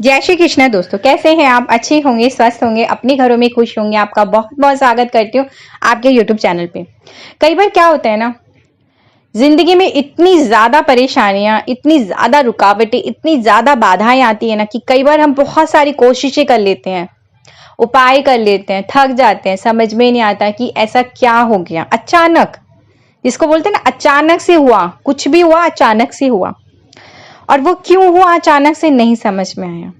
जय श्री कृष्ण दोस्तों, कैसे हैं आप? अच्छे होंगे, स्वस्थ होंगे, अपने घरों में खुश होंगे। आपका बहुत बहुत स्वागत करती हूँ आपके यूट्यूब चैनल पे। कई बार क्या होता है ना, जिंदगी में इतनी ज्यादा परेशानियां, इतनी ज्यादा रुकावटें, इतनी ज्यादा बाधाएं आती है ना कि कई बार हम बहुत सारी कोशिशें कर लेते हैं, उपाय कर लेते हैं, थक जाते हैं, समझ में नहीं आता कि ऐसा क्या हो गया अचानक। जिसको बोलते हैं ना, अचानक से हुआ, कुछ भी हुआ अचानक से हुआ। और वो क्यों हुआ अचानक से नहीं समझ में आया।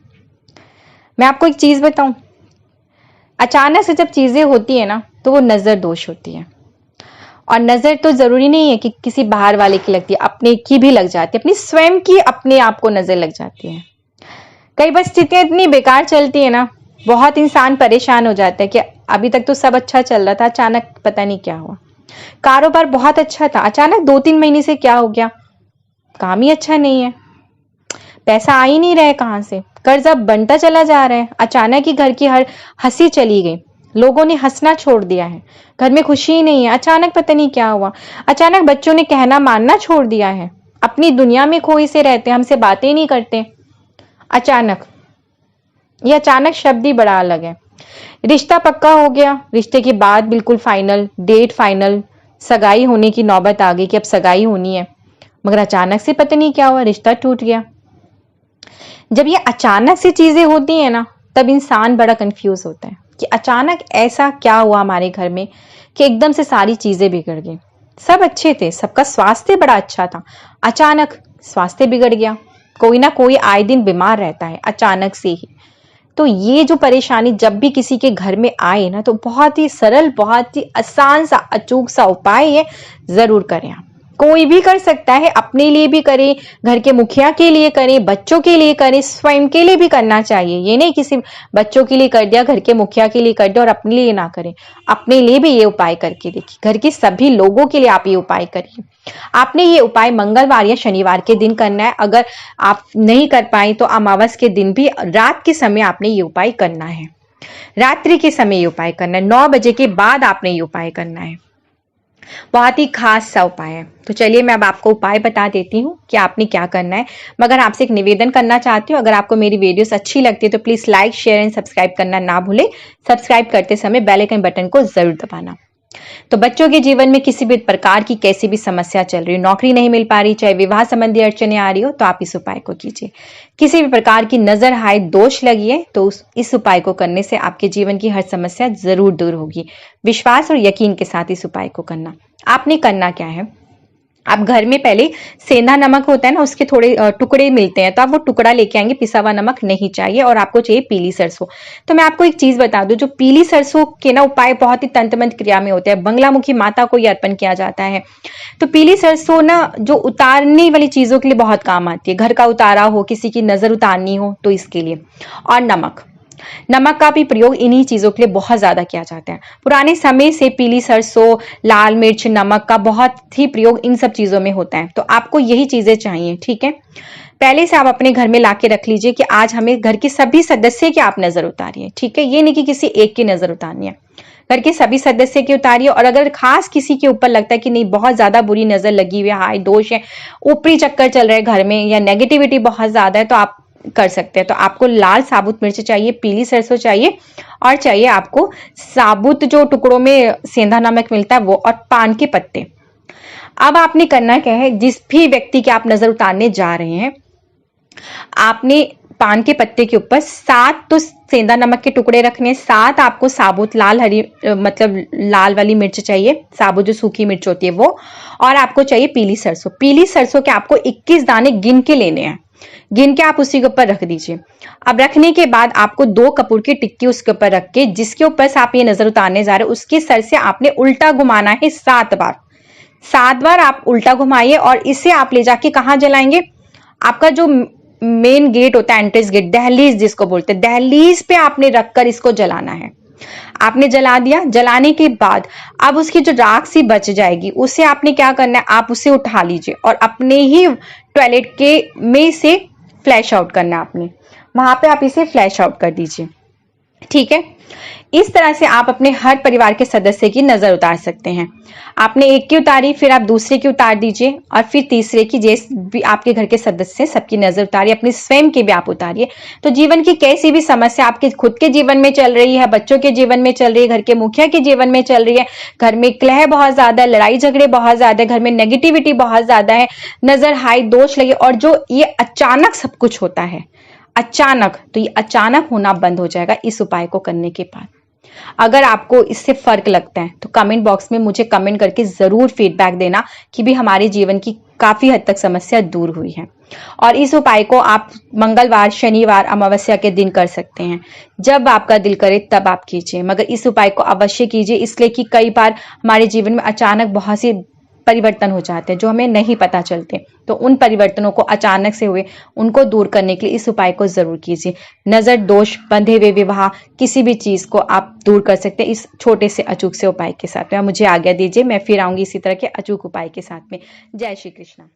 मैं आपको एक चीज बताऊं, अचानक से जब चीजें होती है ना तो वो नजर दोष होती है। और नजर तो जरूरी नहीं है कि किसी बाहर वाले की लगती है, अपने की भी लग जाती है, अपनी स्वयं की अपने आप को नजर लग जाती है। कई बार स्थितियां इतनी बेकार चलती है ना, बहुत इंसान परेशान हो जाता है कि अभी तक तो सब अच्छा चल रहा था, अचानक पता नहीं क्या हुआ। कारोबार बहुत अच्छा था, अचानक 2-3 महीने से क्या हो गया, काम ही अच्छा नहीं है, पैसा आ ही नहीं रहा है कहां से, कर्जा बनता चला जा रहा है, अचानक ही घर की हर हंसी चली गई, लोगों ने हंसना छोड़ दिया है, घर में खुशी ही नहीं है, अचानक पता नहीं क्या हुआ। अचानक बच्चों ने कहना मानना छोड़ दिया है, अपनी दुनिया में खोई से रहते, हमसे बातें ही नहीं करते। अचानक, ये अचानक शब्द ही बड़ा अलग है। रिश्ता पक्का हो गया, रिश्ते के बाद बिल्कुल फाइनल डेट, फाइनल सगाई होने की नौबत आ गई कि अब सगाई होनी है, मगर अचानक से पता नहीं क्या हुआ, रिश्ता टूट गया। जब ये अचानक से चीजें होती है ना, तब इंसान बड़ा कंफ्यूज होता है कि अचानक ऐसा क्या हुआ हमारे घर में कि एकदम से सारी चीजें बिगड़ गई। सब अच्छे थे, सबका स्वास्थ्य बड़ा अच्छा था, अचानक स्वास्थ्य बिगड़ गया। कोई ना कोई आए दिन बीमार रहता है अचानक से ही। तो ये जो परेशानी जब भी किसी के घर में आए ना, तो बहुत ही सरल, बहुत ही आसान सा, अचूक सा उपाय है, जरूर करें आप। कोई भी कर सकता है, अपने लिए भी करें, घर के मुखिया के लिए करें, बच्चों के लिए करें, स्वयं के लिए भी करना चाहिए। ये नहीं किसी बच्चों के लिए कर दिया, घर के मुखिया के लिए कर दिया और अपने लिए ना करें। अपने लिए भी ये उपाय करके देखिए, घर के सभी लोगों के लिए आप ये उपाय करिए। आपने ये उपाय मंगलवार या शनिवार के दिन करना है। अगर आप नहीं कर पाए तो अमावस के दिन भी रात के समय आपने ये उपाय करना है। रात्रि के समय ये उपाय करना है, 9 बजे के बाद आपने ये उपाय करना है। बहुत ही खास सा उपाय है। तो चलिए मैं अब आपको उपाय बता देती हूँ कि आपने क्या करना है। मगर आपसे एक निवेदन करना चाहती हूँ, अगर आपको मेरी वीडियोस अच्छी लगती है तो please like, share and subscribe करना ना भूले। सब्सक्राइब करते समय बेल आइकन बटन को जरूर दबाना। तो बच्चों के जीवन में किसी भी प्रकार की कैसी भी समस्या चल रही हो, नौकरी नहीं मिल पा रही, चाहे विवाह संबंधी अड़चने आ रही हो, तो आप इस उपाय को कीजिए। किसी भी प्रकार की नजर, हाय, दोष लगी है तो इस उपाय को करने से आपके जीवन की हर समस्या जरूर दूर होगी। विश्वास और यकीन के साथ इस उपाय को करना। आपने करना क्या है, आप घर में पहले सेंधा नमक होता है ना, उसके थोड़े टुकड़े मिलते हैं, तो आप वो टुकड़ा लेके आएंगे। पिसा हुआ नमक नहीं चाहिए। और आपको चाहिए पीली सरसों। तो मैं आपको एक चीज बता दूं, जो पीली सरसों के ना उपाय बहुत ही तंत्र मंत्र क्रिया में होते हैं, बंगलामुखी माता को ये अर्पण किया जाता है। तो पीली सरसों ना जो उतारने वाली चीजों के लिए बहुत काम आती है, घर का उतारा हो, किसी की नजर उतारनी हो तो इसके लिए। और नमक, नमक का भी प्रयोग इन्हीं चीजों के लिए बहुत ज्यादा किया जाता है। पुराने समय से पीली सरसों, लाल मिर्च, नमक का बहुत ही प्रयोग इन सब चीजों में होता है। तो आपको यही चीजें चाहिए, ठीक है। पहले से आप अपने घर में लाके रख लीजिए कि आज हमें घर के सभी सदस्य की आप नजर उतारिए, ठीक है। ये नहीं कि किसी एक की नजर उतारनी है, घर के सभी सदस्य की उतारिए। और अगर खास किसी के ऊपर लगता है कि नहीं, बहुत ज्यादा बुरी नजर लगी हुई है, हाय दोष है, ऊपरी चक्कर चल रहे घर में, या नेगेटिविटी बहुत ज्यादा है, तो आप कर सकते हैं। तो आपको लाल साबुत मिर्च चाहिए, पीली सरसों चाहिए, और चाहिए आपको साबुत जो टुकड़ों में सेंधा नमक मिलता है वो, और पान के पत्ते। अब आपने करना क्या है, जिस भी व्यक्ति की आप नजर उतारने जा रहे हैं, आपने पान के पत्ते के ऊपर 7 तो सेंधा नमक के टुकड़े रखने, 7 आपको साबुत लाल हरी मतलब लाल वाली मिर्च चाहिए, साबुत जो सूखी मिर्च होती है वो। और आपको चाहिए पीली सरसों। पीली सरसों के आपको 21 दाने गिन के लेने हैं, गिन के आप उसी के ऊपर रख दीजिए। अब रखने के बाद आपको 2 कपूर की टिक्की उसके ऊपर रख के, जिसके ऊपर से आप ये नजर उतारने जा रहे हैं, उसके सर से आपने उल्टा घुमाना है 7 बार। 7 बार आप उल्टा घुमाइए और इसे आप ले जाके कहां जलाएंगे, आपका जो मेन गेट होता है, एंट्रेंस गेट, दहलीज जिसको बोलते हैं, दहलीज पे आपने रखकर इसको जलाना है। आपने जला दिया, जलाने के बाद अब उसकी जो राख सी बच जाएगी, उसे आपने क्या करना है, आप उसे उठा लीजिए और अपने ही टॉयलेट के में से फ्लैश आउट करना है। आपने वहां पे आप इसे फ्लैश आउट कर दीजिए। ठीक है। इस तरह से आप अपने हर परिवार के सदस्य की नजर उतार सकते हैं। आपने एक की उतारी, फिर आप दूसरे की उतार दीजिए और फिर तीसरे की, जैसे भी आपके घर के सदस्य सबकी नजर उतारिए, अपनी स्वयं की भी आप उतारिए। तो जीवन की कैसी भी समस्या आपके खुद के जीवन में चल रही है, बच्चों के जीवन में चल रही है, घर के मुखिया के जीवन में चल रही है, घर में कलह बहुत ज्यादा, लड़ाई झगड़े बहुत ज्यादा है, घर में नेगेटिविटी बहुत ज्यादा है, नजर हाई दोष लगे, और जो ये अचानक सब कुछ होता है अचानक, तो ये अचानक होना बंद हो जाएगा इस उपाय को करने के बाद। अगर आपको इससे फर्क लगता है तो कमेंट बॉक्स में मुझे कमेंट करके जरूर फीडबैक देना कि भी हमारे जीवन की काफी हद तक समस्या दूर हुई है। और इस उपाय को आप मंगलवार, शनिवार, अमावस्या के दिन कर सकते हैं। जब आपका दिल करे तब आप कीजिए, मगर इस उपाय को अवश्य कीजिए, इसलिए कि कई बार हमारे जीवन में अचानक बहुत सी परिवर्तन हो जाते हैं जो हमें नहीं पता चलते। तो उन परिवर्तनों को अचानक से हुए उनको दूर करने के लिए इस उपाय को जरूर कीजिए। नजर दोष, बंधे हुए विवाह, किसी भी चीज को आप दूर कर सकते हैं इस छोटे से अचूक से उपाय के साथ। मुझे आज्ञा दीजिए, मैं फिर आऊंगी इसी तरह के अचूक उपाय के साथ में। जय श्री कृष्णा।